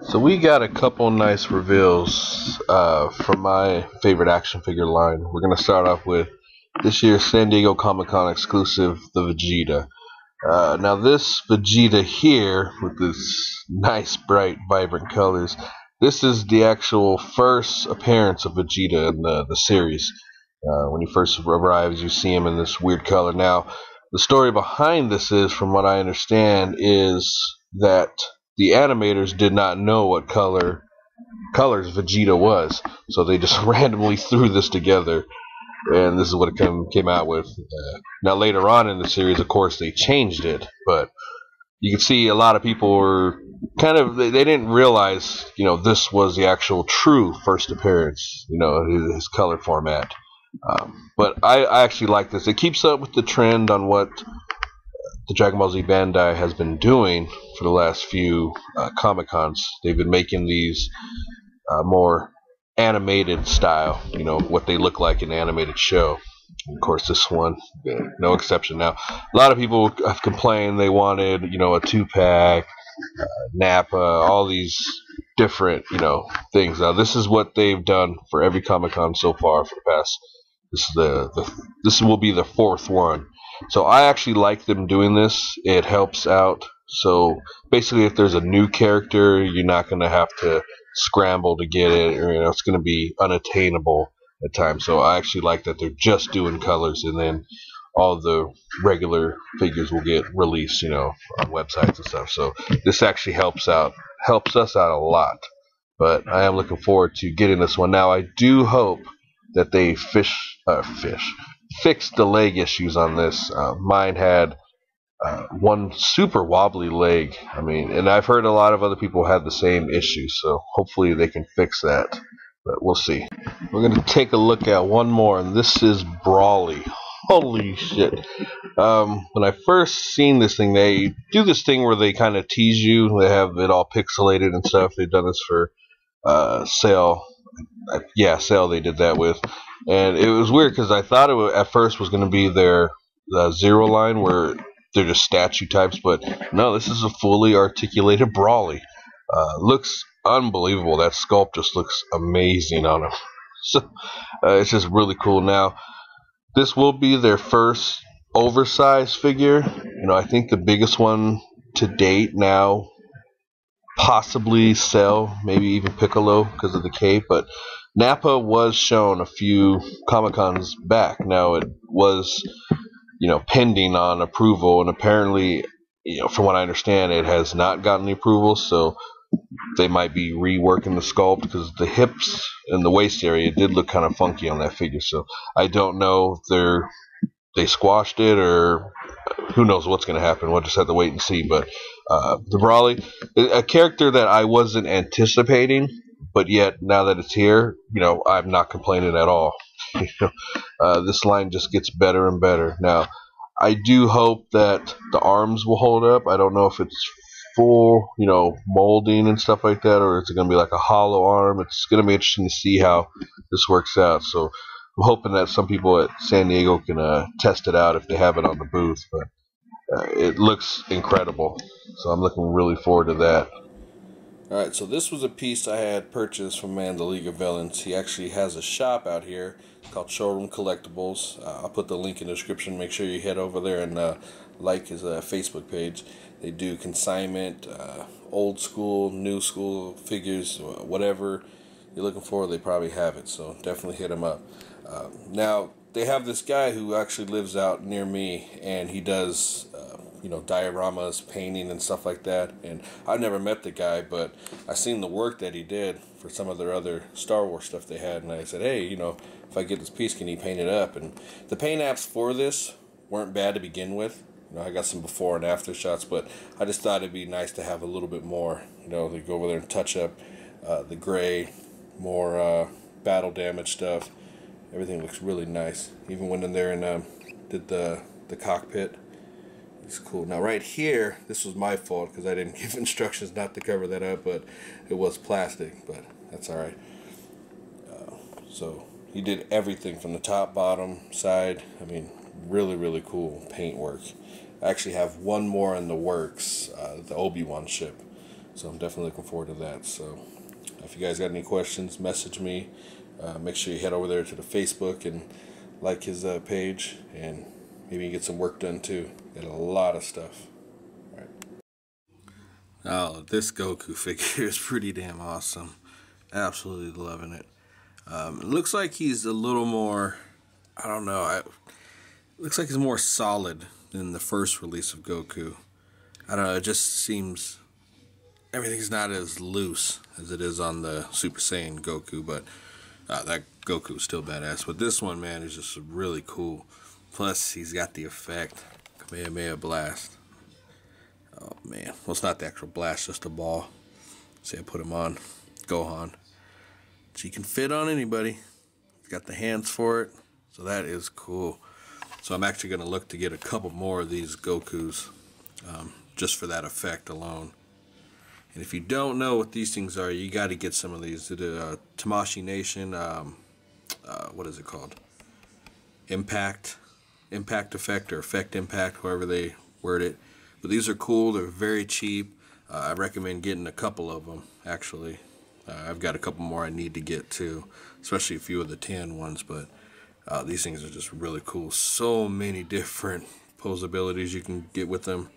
So we got a couple nice reveals from my favorite action figure line. We're going to start off with this year's San Diego Comic-Con exclusive, the Vegeta. Now this Vegeta here, with this nice, bright, vibrant colors, this is the actual first appearance of Vegeta in the series. When he first arrives, you see him in this weird color. Now, the story behind this is, from what I understand, is that the animators did not know what colors Vegeta was, so they just randomly threw this together, and this is what it came out with. Now later on in the series, of course, they changed it, but you can see a lot of people were kind of, they didn't realize, this was the actual true first appearance, his color format. But I actually like this. It keeps up with the trend on what the Dragon Ball Z Bandai has been doing for the last few Comic-Cons. They've been making these more animated style, what they look like in an animated show. And of course, this one, no exception. Now, a lot of people have complained they wanted, a 2-pack, Nappa, all these different, things. Now, this is what they've done for every Comic-Con so far for the past. This will be the 4th one. So I actually like them doing this. It helps out. So basically, if there's a new character, you're not going to have to scramble to get it, or it's going to be unattainable at times. So I actually like that they're just doing colors, and then all the regular figures will get released, on websites and stuff. So this actually helps us out a lot. But I am looking forward to getting this one. Now I do hope that they fixed the leg issues on this. Mine had one super wobbly leg. And I've heard a lot of other people had the same issue, so hopefully they can fix that. But we'll see. We're going to take a look at one more, and this is Brawly. Holy shit. When I first seen this thing, they do this thing where they kind of tease you. They have it all pixelated and stuff. They've done this for Sale. Sale they did that with. And it was weird because I thought it at first was going to be their Zero line where they're just statue types, but no, this is a fully articulated Brawly. Looks unbelievable. That sculpt just looks amazing on him. So it's just really cool. Now, this will be their first oversized figure. I think the biggest one to date now, possibly Cell, maybe even Piccolo because of the cape, but Nappa was shown a few Comic-Cons back. Now it was, pending on approval, and apparently, from what I understand, it has not gotten the approval, so they might be reworking the sculpt because the hips and the waist area did look kind of funky on that figure. So I don't know if they squashed it or who knows what's going to happen. We'll just have to wait and see. But the Brawly, a character that I wasn't anticipating, but yet now that it's here, I'm not complaining at all. This line just gets better and better. Now, I do hope that the arms will hold up. I don't know if it's full, molding and stuff like that, or is it going to be like a hollow arm? It's going to be interesting to see how this works out. So I'm hoping that some people at San Diego can test it out if they have it on the booth. But it looks incredible, so I'm looking really forward to that. Alright, so this was a piece I had purchased from Man the League of Villains. He actually has a shop out here called Showroom Collectibles. I'll put the link in the description. Make sure you head over there and like his Facebook page. They do consignment, old school, new school figures, whatever you're looking for, they probably have it. So definitely hit him up. Now, they have this guy who actually lives out near me, and he does dioramas, painting and stuff like that. And I've never met the guy, but I seen the work that he did for some of their other Star Wars stuff they had, and I said, hey, if I get this piece, can you paint it up? And the paint apps for this weren't bad to begin with. I got some before and after shots, but I just thought it'd be nice to have a little bit more. They go over there and touch up the gray, more battle damage stuff. Everything looks really nice. Even went in there and did the cockpit. It's cool. Now right here, this was my fault because I didn't give instructions not to cover that up, but it was plastic, but that's alright. So he did everything from the top, bottom, side. Really, really cool paint work. I actually have one more in the works, the Obi-Wan ship. So I'm definitely looking forward to that. So if you guys got any questions, message me. Make sure you head over there to the Facebook and like his page, and maybe you get some work done too. Got a lot of stuff. All right. Oh, this Goku figure is pretty damn awesome. Absolutely loving it. It looks like he's a little more, I don't know, it looks like he's more solid than the first release of Goku. I don't know, it just seems everything's not as loose as it is on the Super Saiyan Goku, but that Goku is still badass. But this one, man, is just really cool. Plus, he's got the effect, Kamehameha Blast. Oh man, well, it's not the actual blast, just a ball. See, I put him on Gohan. She can fit on anybody. He's got the hands for it, so that is cool. So I'm actually going to look to get a couple more of these Gokus, just for that effect alone. And if you don't know what these things are, you got to get some of these. The Tamashii Nation, what is it called? Impact effect, or effect impact, however they word it. But these are cool. They're very cheap. I recommend getting a couple of them, actually. I've got a couple more I need to get too, especially a few of the tan ones, but these things are just really cool. So many different pose abilities you can get with them.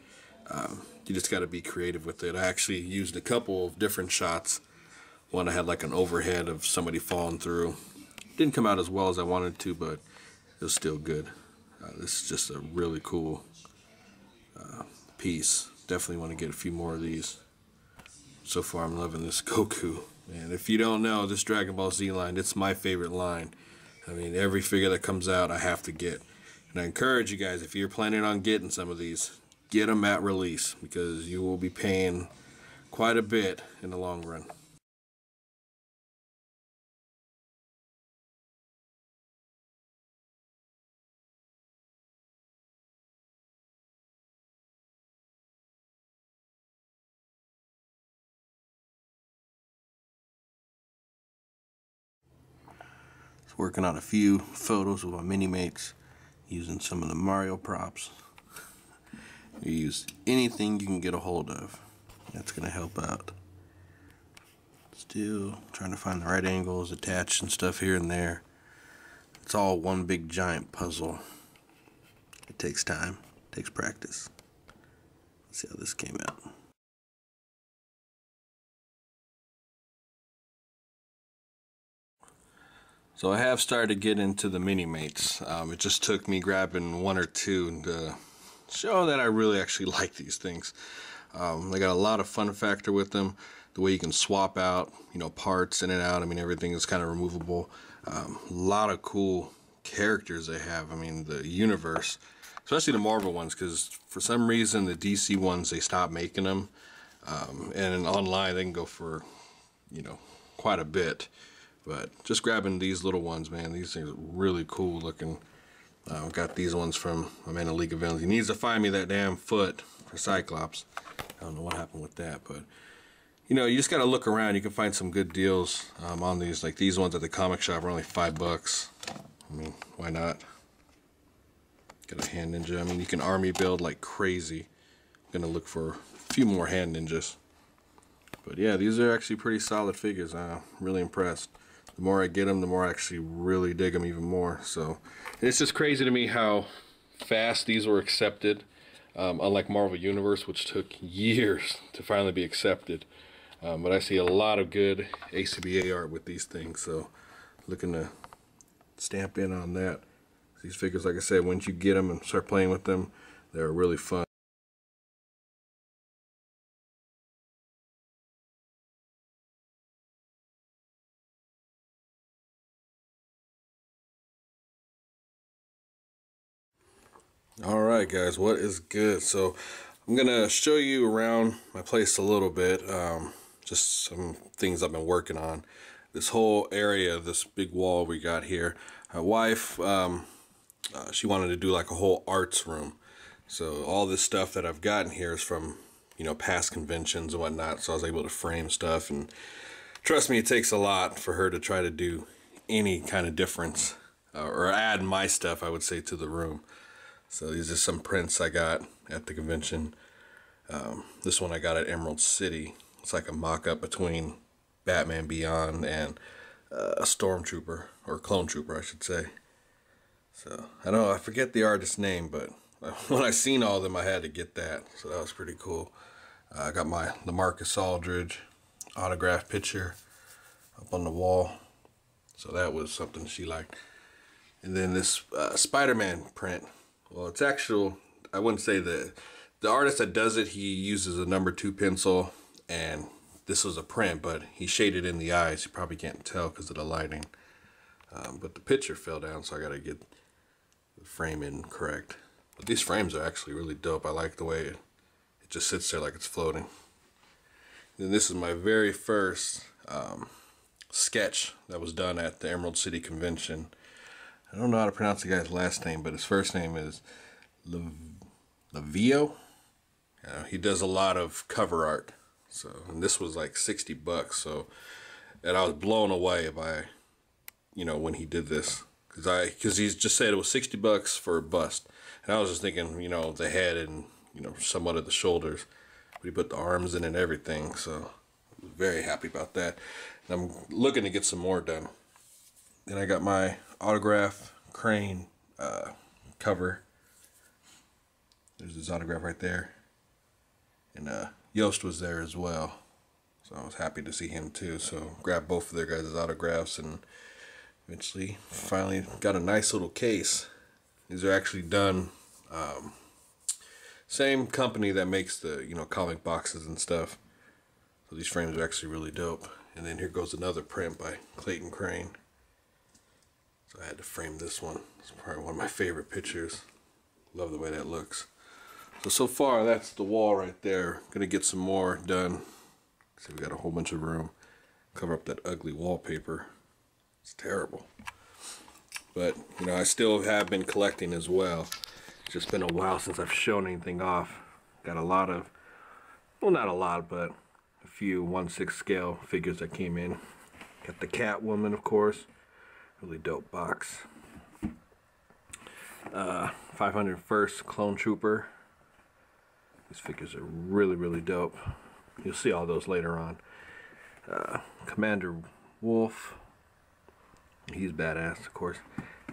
You just got to be creative with it. I actually used a couple of different shots. One I had like an overhead of somebody falling through. Didn't come out as well as I wanted to, but it was still good. This is just a really cool piece. Definitely want to get a few more of these. So far I'm loving this Goku. And if you don't know, this Dragon Ball Z line, it's my favorite line. I mean, every figure that comes out I have to get. And I encourage you guys, if you're planning on getting some of these, get them at release, because you will be paying quite a bit in the long run. Working on a few photos with my mini mates, using some of the Mario props. You use anything you can get a hold of. That's going to help out. Still trying to find the right angles, attach and stuff here and there. It's all one big giant puzzle. It takes time, it takes practice. Let's see how this came out. So I have started to get into the mini mates. It just took me grabbing one or two to show that I really actually like these things. They got a lot of fun factor with them. The way you can swap out, parts in and out. I mean, everything is kind of removable. A lot of cool characters they have. I mean, the universe, especially the Marvel ones, because for some reason the DC ones, they stopped making them. And online they can go for, quite a bit. But just grabbing these little ones, man, these things are really cool looking. I've got these ones from my man in League of Villains. He needs to find me that damn foot for Cyclops. I don't know what happened with that, but you just gotta look around. You can find some good deals on these. Like these ones at the comic shop are only $5. I mean, why not? Got a hand ninja. I mean, you can army build like crazy. I'm gonna look for a few more hand ninjas. But yeah, these are actually pretty solid figures. I'm really impressed. The more I get them, the more I actually really dig them even more. So it's just crazy to me how fast these were accepted, unlike Marvel Universe, which took years to finally be accepted. But I see a lot of good ACBA art with these things, so looking to stamp in on that. These figures, like I said, once you get them and start playing with them, they're really fun. Alright guys, what is good? So I'm gonna show you around my place a little bit, just some things I've been working on. This whole area, this big wall we got here, my wife, she wanted to do like a whole arts room. So all this stuff that I've gotten here is from, past conventions and whatnot, so I was able to frame stuff, and trust me, it takes a lot for her to try to do any kind of difference, or add my stuff, I would say, to the room. So these are some prints I got at the convention. This one I got at Emerald City, It's like a mock-up between Batman Beyond and a Stormtrooper, or Clone Trooper, I should say. So, I don't know, I forget the artist's name, but when I seen all of them, I had to get that. So that was pretty cool. I got my LaMarcus Aldridge autograph picture up on the wall. So that was something she liked. And then this Spider-Man print. Well, it's actual, I wouldn't say the artist that does it, he uses a number 2 pencil, and this was a print, but he shaded in the eyes. You probably can't tell because of the lighting. But the picture fell down, so I gotta get the frame in correct. But these frames are actually really dope. I like the way it just sits there like it's floating. And this is my very first sketch that was done at the Emerald City Convention. I don't know how to pronounce the guy's last name, but his first name is Levio. He does a lot of cover art. So, and this was like $60. So, and I was blown away by, you know, when he did this, because he just said it was $60 for a bust, and I was just thinking, you know, the head and, you know, somewhat of the shoulders, but he put the arms in and everything. So, I was very happy about that. And I'm looking to get some more done. Then I got my autograph crane cover. There's his autograph right there. And Yost was there as well. So I was happy to see him too. So grabbed both of their guys' autographs and eventually finally got a nice little case. These are actually done, same company that makes the, you know, comic boxes and stuff. So these frames are actually really dope. And then here goes another print by Clayton Crane. So I had to frame this one. It's probably one of my favorite pictures. Love the way that looks. So far that's the wall right there. Gonna get some more done. See, we got a whole bunch of room. Cover up that ugly wallpaper. It's terrible. But, you know, I still have been collecting as well. It's just been a while since I've shown anything off. Got a lot of, well, not a lot, but a few 1/6 scale figures that came in. Got the Catwoman, of course. Really dope box. 501st Clone Trooper. These figures are really, really dope. You'll see all those later on. Commander Wolf. He's badass, of course.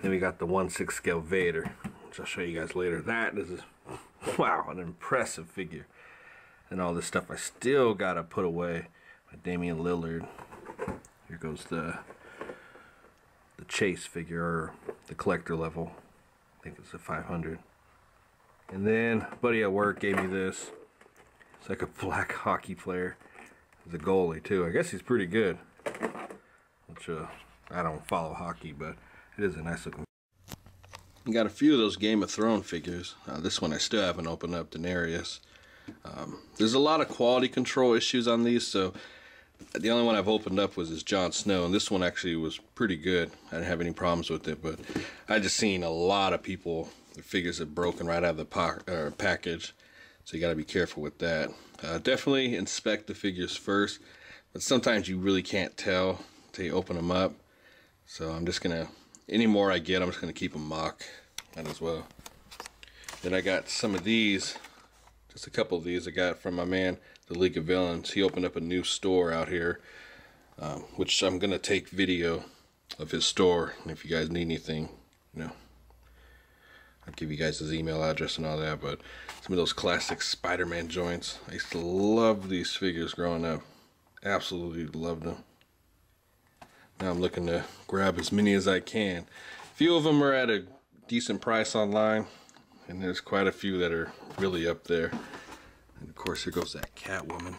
Then we got the 1/6 scale Vader, which I'll show you guys later. That is, wow, an impressive figure. And all this stuff I still gotta put away. By Damian Lillard. Here goes the Chase figure, or the collector level. I think it's a 500. And then a buddy at work gave me this. It's like a black hockey player. He's a goalie too. I guess he's pretty good. Which I don't follow hockey, but it is a nice looking. You got a few of those Game of Thrones figures. This one I still haven't opened up, Daenerys. There's a lot of quality control issues on these, so the only one I've opened up was this Jon Snow, and this one actually was pretty good. I didn't have any problems with it, but I just seen a lot of people, their figures have broken right out of the package, so you got to be careful with that. Definitely inspect the figures first, but sometimes you really can't tell until you open them up. So I'm just gonna, any more I get, I'm just gonna keep them mock, that as well. Then I got some of these. Just a couple of these I got from my man, the League of Villains. He opened up a new store out here, which I'm going to take video of his store. And if you guys need anything, you know, I'll give you guys his email address and all that. But some of those classic Spider-Man joints. I used to love these figures growing up. Absolutely loved them. Now I'm looking to grab as many as I can. A few of them are at a decent price online. And there's quite a few that are really up there. And of course, here goes that Catwoman.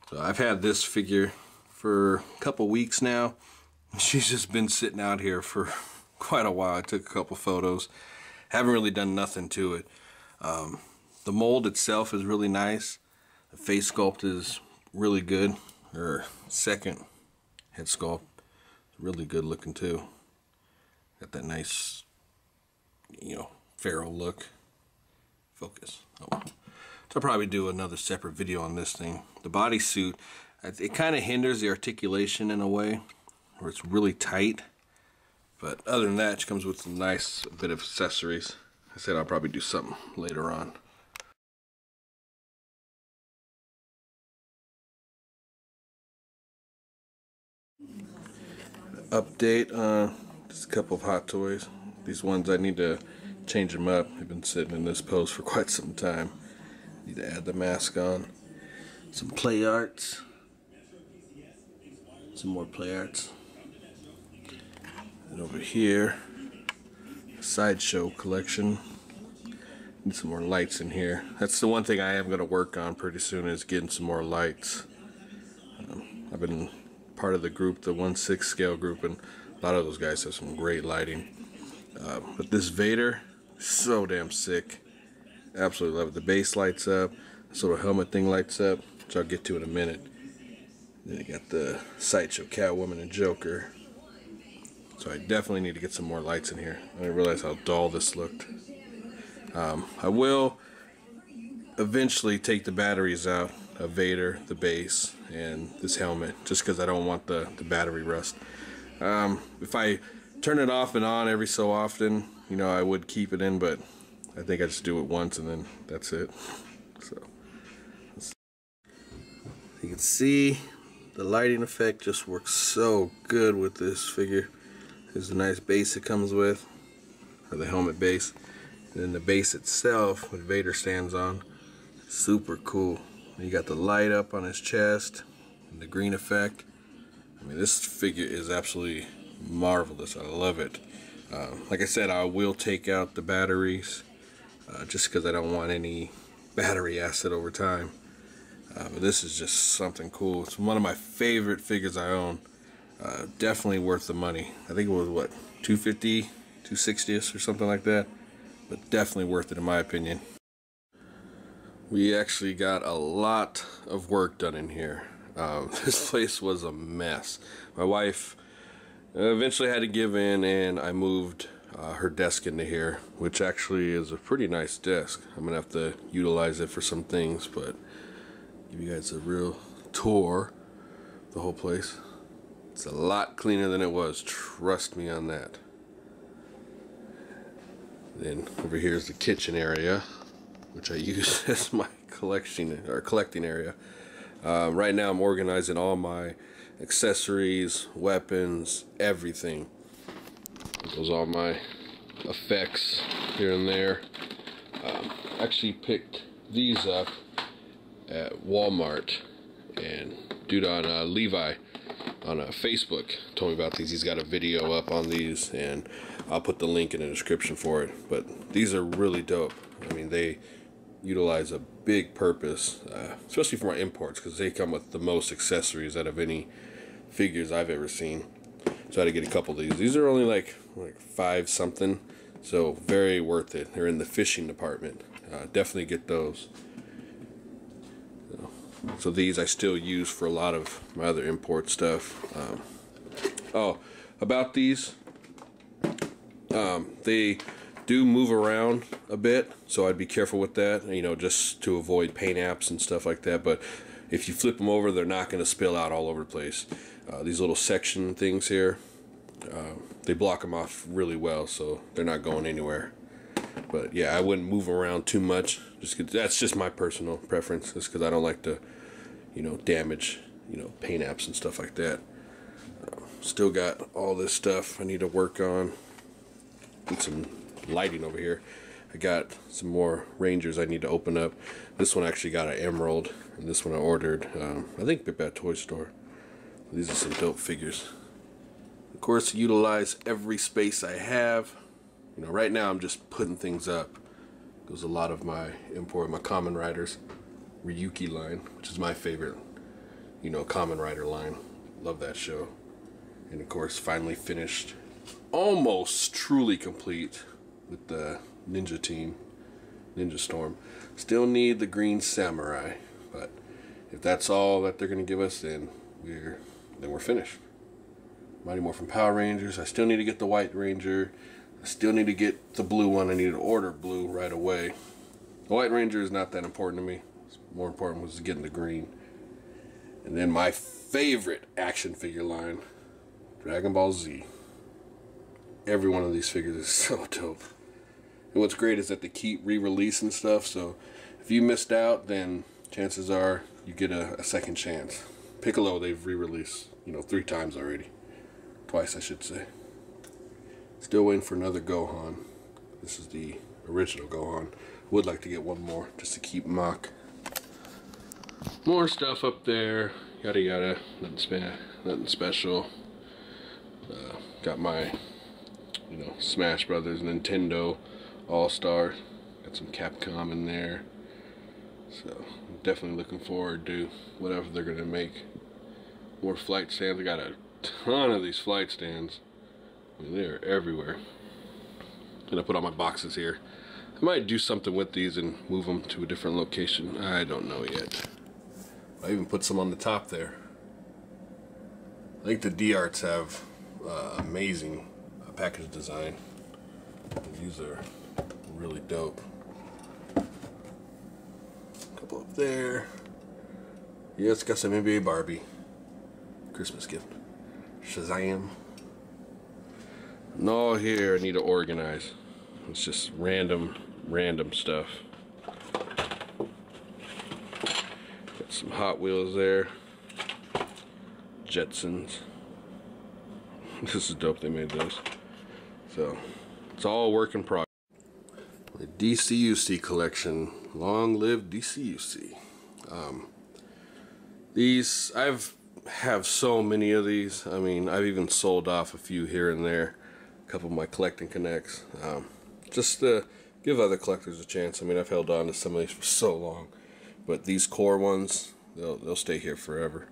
So I've had this figure for a couple weeks now. She's just been sitting out here for quite a while. I took a couple photos. Haven't really done nothing to it. The mold itself is really nice. The face sculpt is really good. Her second head sculpt is really good looking too. Got that nice, you know, feral look. Focus. Oh well. So I'll probably do another separate video on this thing. The bodysuit, it kind of hinders the articulation in a way, where it's really tight. But other than that, it comes with a nice bit of accessories. I said I'll probably do something later on. Update on just a couple of Hot Toys. These ones I need to change them up. They've been sitting in this pose for quite some time. Need to add the mask on. Some play arts. Some more play arts. And over here, Sideshow collection. Need some more lights in here. That's the one thing I am going to work on pretty soon, is getting some more lights. I've been part of the group, the 1/6 scale group, and a lot of those guys have some great lighting. But this Vader, so damn sick. Absolutely love it. The base lights up, this little helmet thing lights up, which I'll get to in a minute. Then you got the Sideshow Catwoman and Joker. So I definitely need to get some more lights in here. I didn't realize how dull this looked. I will eventually take the batteries out of Vader, the base, and this helmet, just because I don't want the battery rust. If I turn it off and on every so often, you know, I would keep it in, but I think I just do it once and then that's it. So you can see the lighting effect just works so good with this figure. There's a nice base it comes with, or the helmet base, and then the base itself, what Vader stands on, super cool. You got the light up on his chest and the green effect. I mean, this figure is absolutely marvelous. I love it. Like I said, I will take out the batteries just because I don't want any battery acid over time. But this is just something cool. It's one of my favorite figures I own. Definitely worth the money. I think it was what, $250, $260 or something like that. But definitely worth it in my opinion. We actually got a lot of work done in here. This place was a mess. My wife eventually had to give in, and I moved her desk into here, which actually is a pretty nice desk. I'm gonna have to utilize it for some things, but give you guys a real tour of the whole place. It's a lot cleaner than it was, trust me on that. Then over here is the kitchen area, which I use as my collecting area. Right now I'm organizing all my accessories, weapons, everything. Those are all my effects here and there. Actually picked these up at Walmart, and dude on Levi on Facebook told me about these. He's got a video up on these, and I'll put the link in the description for it. But these are really dope. I mean, they utilize a big purpose, especially for my imports, because they come with the most accessories out of any figures I've ever seen. So I had to get a couple of these. These are only like 5 something, so very worth it. They're in the fishing department. Definitely get those. So these I still use for a lot of my other import stuff. Oh, about these, they do move around a bit, so I'd be careful with that, you know, just to avoid paint apps and stuff like that. But if you flip them over, they're not going to spill out all over the place. These little section things here, they block them off really well, so they're not going anywhere. But yeah, I wouldn't move around too much. That's just my personal preference, just because I don't like to, you know, damage, you know, paint apps and stuff like that. Still got all this stuff I need to work on. Need some lighting over here. I got some more Rangers I need to open up. This one actually got an emerald, and this one I ordered, I think at Toy Store. These are some dope figures. Of course, utilize every space I have. You know, right now I'm just putting things up. There's a lot of my import, my Kamen Riders Ryuki line, which is my favorite, you know, Kamen Rider line. Love that show. And of course, finally finished, almost truly complete with the Ninja team, Ninja Storm. Still need the Green Samurai, but if that's all that they're gonna give us, then we're finished. Mighty Morphin Power Rangers. I still need to get the White Ranger. I still need to get the blue one. I need to order blue right away. The White Ranger is not that important to me. More important was getting the green. And then my favorite action figure line, Dragon Ball Z. Every one of these figures is so dope. And what's great is that they keep re-releasing stuff, so if you missed out, then chances are you get a second chance. Piccolo, they've re-released, you know, 3 times already. Twice, I should say. Still waiting for another Gohan. This is the original Gohan. Would like to get one more just to keep Mach. More stuff up there. Yada yada. Nothing special. Got my, you know, Smash Brothers, Nintendo All-Star. Got some Capcom in there. So I'm definitely looking forward to whatever they're gonna make. More flight stands. I got a ton of these flight stands. I mean, they're everywhere. I'm gonna put all my boxes here. I might do something with these and move them to a different location. I don't know yet. I even put some on the top there. I think the D-Arts have amazing package design. These are really dope. A couple up there. Yeah, it's got some NBA Barbie. Christmas gift. Shazam. No, here I need to organize. It's just random stuff. Got some Hot Wheels there. Jetsons. This is dope, they made those. So, it's all work in progress. The DCUC collection. Long live DCUC. These, have so many of these. I mean, I've even sold off a few here and there. A couple of my collecting connects. Just to give other collectors a chance. I mean, I've held on to some of these for so long. But these core ones, they'll stay here forever.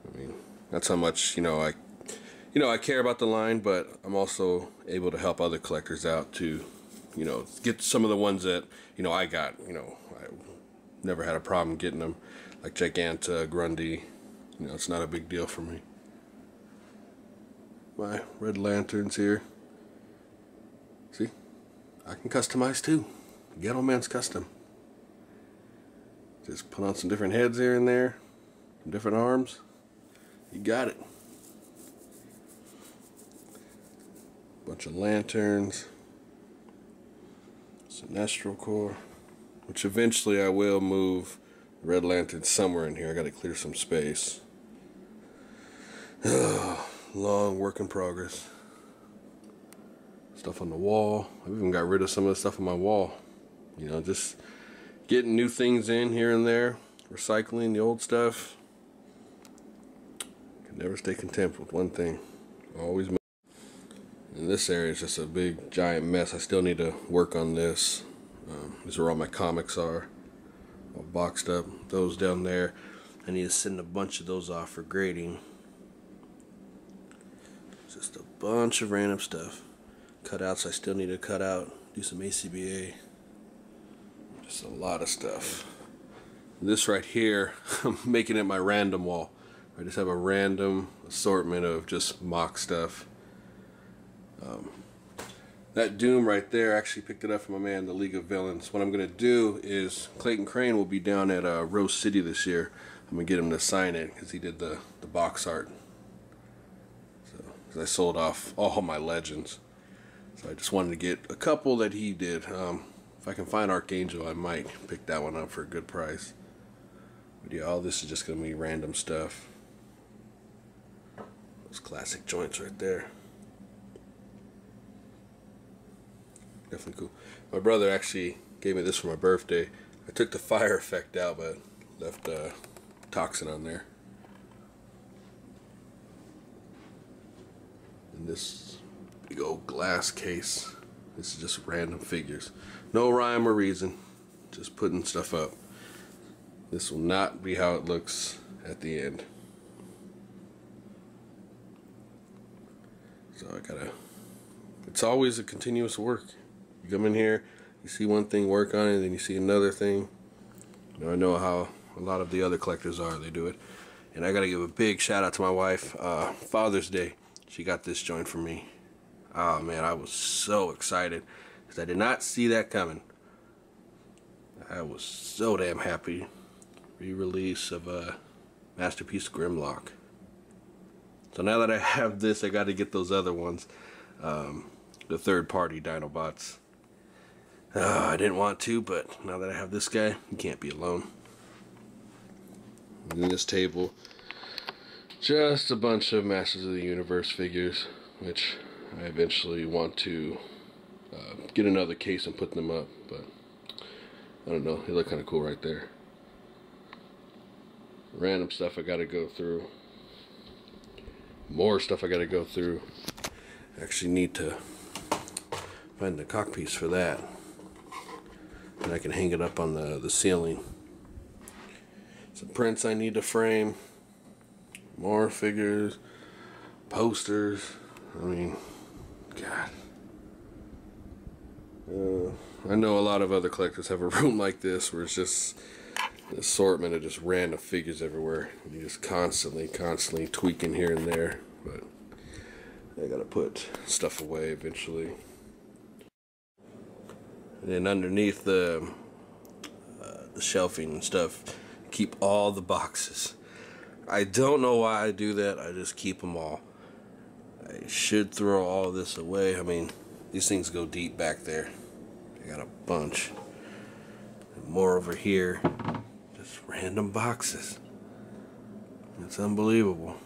I mean, that's how much, I care about the line, but I'm also able to help other collectors out to, get some of the ones that, I got, I never had a problem getting them, like Giganta, Grundy. It's not a big deal for me. My red lanterns here. See? I can customize too. Ghetto Man's custom. Just put on some different heads here and there, some different arms. You got it. Bunch of lanterns. Sinestro core. Which eventually I will move the red lantern somewhere in here. I gotta clear some space. Long work in progress. Stuff on the wall. I've even got rid of some of the stuff on my wall. Just getting new things in here and there. Recycling the old stuff. Can never stay content with one thing. Always move. And this area is just a big giant mess. I still need to work on this. These are all my comics are. All boxed up. Those down there. I need to send a bunch of those off for grading. Just a bunch of random stuff. Cutouts I still need to cut out. Do some ACBA. Just a lot of stuff. This right here, I'm making it my random wall. I just have a random assortment of just mock stuff. That Doom right there, I actually picked it up from my man, the League of Villains. What I'm going to do is, Clayton Crane will be down at Rose City this year. I'm going to get him to sign it because he did the box art. So, cause I sold off all my Legends. So I just wanted to get a couple that he did. If I can find Archangel, I might pick that one up for a good price. But yeah, all this is just going to be random stuff. Those classic joints right there. Definitely cool. My brother actually gave me this for my birthday. I took the fire effect out, but left toxin on there. And this big old glass case. This is just random figures. No rhyme or reason. Just putting stuff up. This will not be how it looks at the end. So it's always a continuous work. You come in here, you see one thing, work on it, then you see another thing. I know how a lot of the other collectors are, they do it. And I gotta give a big shout out to my wife. Father's Day, she got this joint for me. Oh man, I was so excited because I did not see that coming. I was so damn happy. Re-release of Masterpiece Grimlock. So now that I have this, I got to get those other ones, the third-party Dinobots. I didn't want to, but now that I have this guy, you can't be alone. And in this table, just a bunch of Masters of the Universe figures, which I eventually want to get another case and put them up, but I don't know, they look kind of cool right there. Random stuff I gotta go through. More stuff I gotta go through. I actually need to find the cock piece for that, and I can hang it up on the ceiling. Some prints I need to frame. More figures, posters. I mean, God. I know a lot of other collectors have a room like this where it's just an assortment of just random figures everywhere. You just constantly tweaking here and there. But I gotta put stuff away eventually. And then underneath the shelving and stuff, keep all the boxes. I don't know why I do that. I just keep them all. I should throw all this away. I mean, these things go deep back there. I got a bunch. And more over here. Just random boxes. It's unbelievable.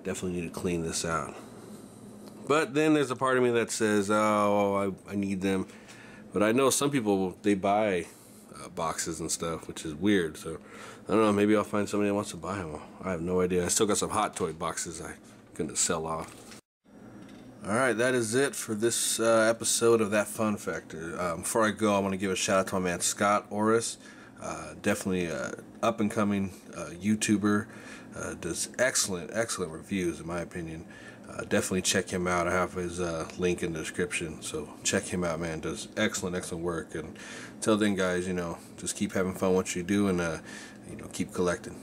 Definitely need to clean this out. But then there's a part of me that says, oh, I need them. But I know some people, they buy boxes and stuff, which is weird. So I don't know, maybe I'll find somebody that wants to buy them. I have no idea. I still got some Hot Toy boxes I'm gonna sell off. Alright, that is it for this episode of That Fun Factor. Before I go, I want to give a shout out to my man Scott Orris. Definitely up and coming YouTuber. Does excellent reviews in my opinion. Definitely check him out. I have his link in the description, so check him out, man. Does excellent work. And until then, guys, just keep having fun what you do, and keep collecting.